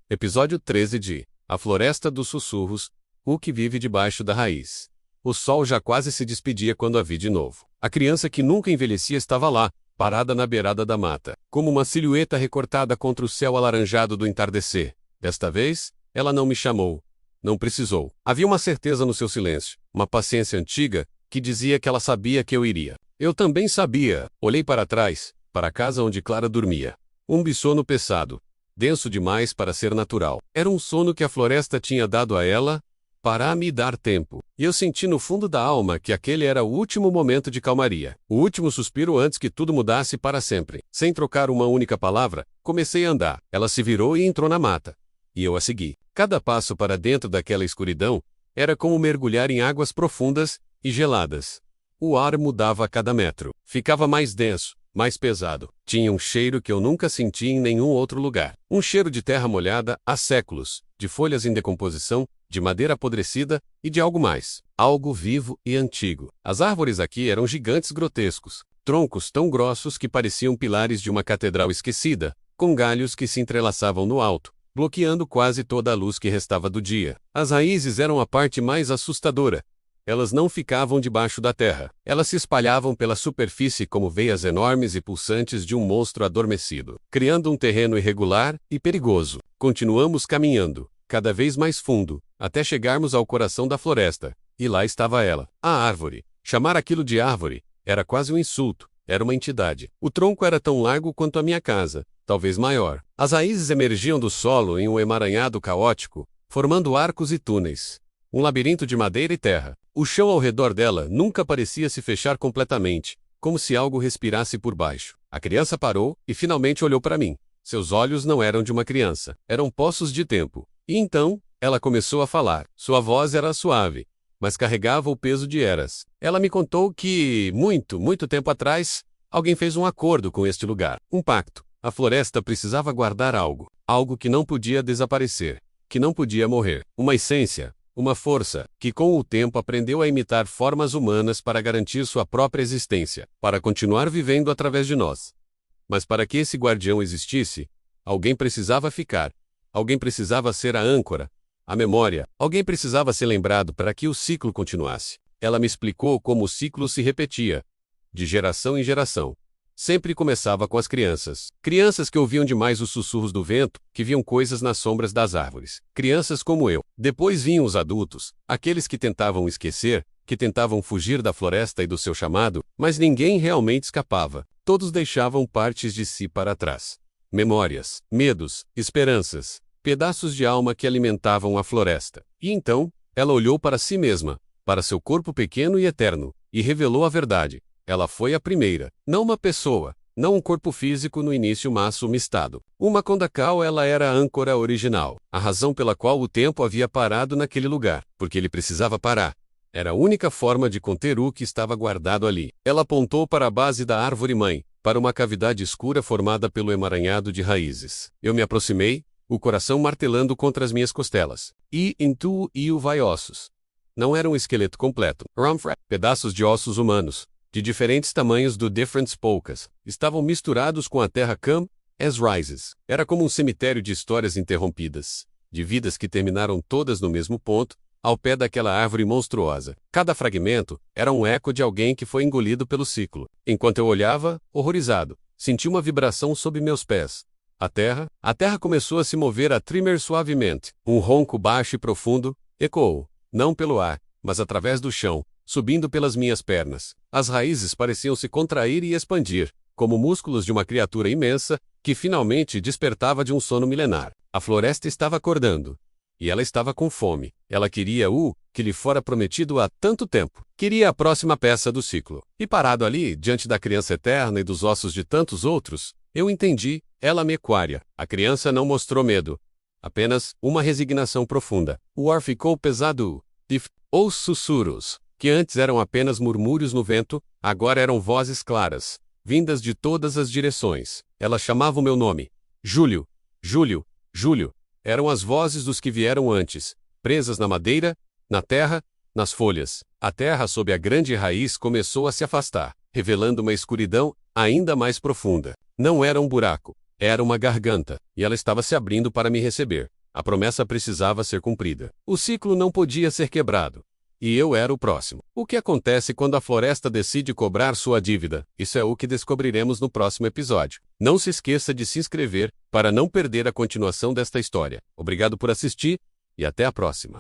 Episódio 13 de A Floresta dos Sussurros, o que vive debaixo da raiz. O sol já quase se despedia quando a vi de novo. A criança que nunca envelhecia estava lá, parada na beirada da mata, como uma silhueta recortada contra o céu alaranjado do entardecer. Desta vez, ela não me chamou. Não precisou. Havia uma certeza no seu silêncio, uma paciência antiga, que dizia que ela sabia que eu iria. Eu também sabia. Olhei para trás, para a casa onde Clara dormia. Um bissono pesado, denso demais para ser natural. Era um sono que a floresta tinha dado a ela, para me dar tempo. E eu senti no fundo da alma que aquele era o último momento de calmaria. O último suspiro antes que tudo mudasse para sempre. Sem trocar uma única palavra, comecei a andar. Ela se virou e entrou na mata. E eu a segui. Cada passo para dentro daquela escuridão era como mergulhar em águas profundas e geladas. O ar mudava a cada metro. Ficava mais denso, mais pesado. Tinha um cheiro que eu nunca senti em nenhum outro lugar. Um cheiro de terra molhada há séculos, de folhas em decomposição, de madeira apodrecida e de algo mais. Algo vivo e antigo. As árvores aqui eram gigantes grotescos. Troncos tão grossos que pareciam pilares de uma catedral esquecida, com galhos que se entrelaçavam no alto, bloqueando quase toda a luz que restava do dia. As raízes eram a parte mais assustadora. Elas não ficavam debaixo da terra. Elas se espalhavam pela superfície como veias enormes e pulsantes de um monstro adormecido, criando um terreno irregular e perigoso. Continuamos caminhando, cada vez mais fundo, até chegarmos ao coração da floresta. E lá estava ela, a árvore. Chamar aquilo de árvore era quase um insulto. Era uma entidade. O tronco era tão largo quanto a minha casa, talvez maior. As raízes emergiam do solo em um emaranhado caótico, formando arcos e túneis. Um labirinto de madeira e terra. O chão ao redor dela nunca parecia se fechar completamente, como se algo respirasse por baixo. A criança parou e finalmente olhou para mim. Seus olhos não eram de uma criança, eram poços de tempo. E então, ela começou a falar. Sua voz era suave, mas carregava o peso de eras. Ela me contou que, muito tempo atrás, alguém fez um acordo com este lugar. Um pacto. A floresta precisava guardar algo. Algo que não podia desaparecer, que não podia morrer. Uma essência. Uma força, que com o tempo aprendeu a imitar formas humanas para garantir sua própria existência, para continuar vivendo através de nós. Mas para que esse guardião existisse, alguém precisava ficar. Alguém precisava ser a âncora, a memória. Alguém precisava ser lembrado para que o ciclo continuasse. Ela me explicou como o ciclo se repetia, de geração em geração. Sempre começava com as crianças. Crianças que ouviam demais os sussurros do vento, que viam coisas nas sombras das árvores. Crianças como eu. Depois vinham os adultos, aqueles que tentavam esquecer, que tentavam fugir da floresta e do seu chamado, mas ninguém realmente escapava. Todos deixavam partes de si para trás. Memórias, medos, esperanças, pedaços de alma que alimentavam a floresta. E então, ela olhou para si mesma, para seu corpo pequeno e eterno, e revelou a verdade. Ela foi a primeira, não uma pessoa, não um corpo físico no início mas um estado. Uma Kondakal ela era a âncora original, a razão pela qual o tempo havia parado naquele lugar, porque ele precisava parar. Era a única forma de conter o que estava guardado ali. Ela apontou para a base da árvore-mãe, para uma cavidade escura formada pelo emaranhado de raízes. Eu me aproximei, o coração martelando contra as minhas costelas. E intuo e o vai ossos. Não era um esqueleto completo. Pedaços de ossos humanos, de diferentes tamanhos do Different Poucas, estavam misturados com a terra Come as Rises. Era como um cemitério de histórias interrompidas, de vidas que terminaram todas no mesmo ponto, ao pé daquela árvore monstruosa. Cada fragmento era um eco de alguém que foi engolido pelo ciclo. Enquanto eu olhava, horrorizado, senti uma vibração sob meus pés. A terra começou a se mover a tremer suavemente. Um ronco baixo e profundo ecoou, não pelo ar, mas através do chão, subindo pelas minhas pernas. As raízes pareciam se contrair e expandir, como músculos de uma criatura imensa, que finalmente despertava de um sono milenar. A floresta estava acordando. E ela estava com fome. Ela queria o que lhe fora prometido há tanto tempo. Queria a próxima peça do ciclo. E parado ali, diante da criança eterna e dos ossos de tantos outros, eu entendi, ela me equária. A criança não mostrou medo. Apenas uma resignação profunda. O ar ficou pesado. Os sussurros, que antes eram apenas murmúrios no vento, agora eram vozes claras, vindas de todas as direções. Ela chamava o meu nome. Júlio, Júlio, Júlio. Eram as vozes dos que vieram antes, presas na madeira, na terra, nas folhas. A terra sob a grande raiz começou a se afastar, revelando uma escuridão ainda mais profunda. Não era um buraco, era uma garganta, e ela estava se abrindo para me receber. A promessa precisava ser cumprida. O ciclo não podia ser quebrado. E eu era o próximo. O que acontece quando a floresta decide cobrar sua dívida? Isso é o que descobriremos no próximo episódio. Não se esqueça de se inscrever para não perder a continuação desta história. Obrigado por assistir e até a próxima.